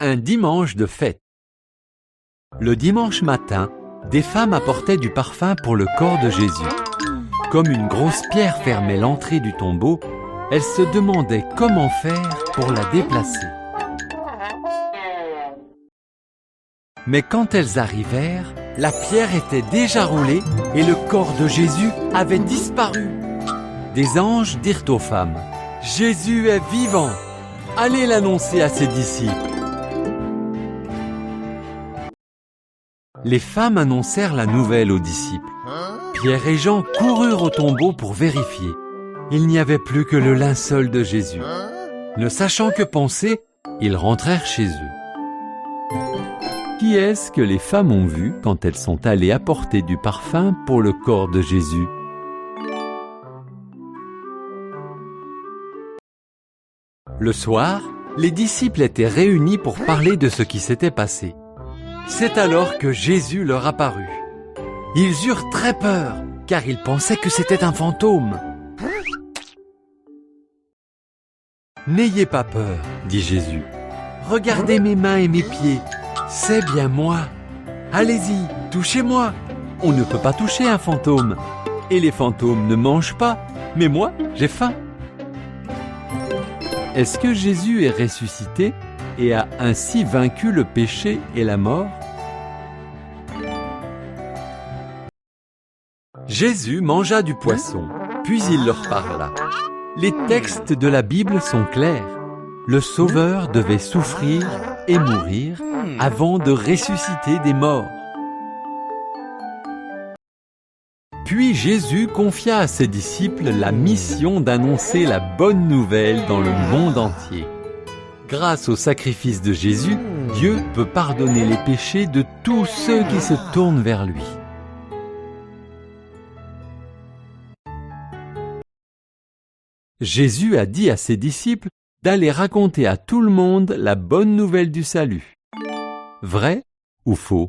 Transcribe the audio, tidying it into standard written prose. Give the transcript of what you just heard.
Un dimanche de fête. Le dimanche matin, des femmes apportaient du parfum pour le corps de Jésus. Comme une grosse pierre fermait l'entrée du tombeau, elles se demandaient comment faire pour la déplacer. Mais quand elles arrivèrent, la pierre était déjà roulée et le corps de Jésus avait disparu. Des anges dirent aux femmes: « Jésus est vivant! Allez l'annoncer à ses disciples. » Les femmes annoncèrent la nouvelle aux disciples. Pierre et Jean coururent au tombeau pour vérifier. Il n'y avait plus que le linceul de Jésus. Ne sachant que penser, ils rentrèrent chez eux. Qui est-ce que les femmes ont vu quand elles sont allées apporter du parfum pour le corps de Jésus? Le soir, les disciples étaient réunis pour parler de ce qui s'était passé. C'est alors que Jésus leur apparut. Ils eurent très peur, car ils pensaient que c'était un fantôme. « N'ayez pas peur, dit Jésus. Regardez mes mains et mes pieds, c'est bien moi. Allez-y, touchez-moi. On ne peut pas toucher un fantôme. Et les fantômes ne mangent pas, mais moi, j'ai faim. » Est-ce que Jésus est ressuscité et a ainsi vaincu le péché et la mort? Jésus mangea du poisson, puis il leur parla. Les textes de la Bible sont clairs. Le Sauveur devait souffrir et mourir avant de ressusciter des morts. Puis Jésus confia à ses disciples la mission d'annoncer la bonne nouvelle dans le monde entier. Grâce au sacrifice de Jésus, Dieu peut pardonner les péchés de tous ceux qui se tournent vers lui. Jésus a dit à ses disciples d'aller raconter à tout le monde la bonne nouvelle du salut. Vrai ou faux?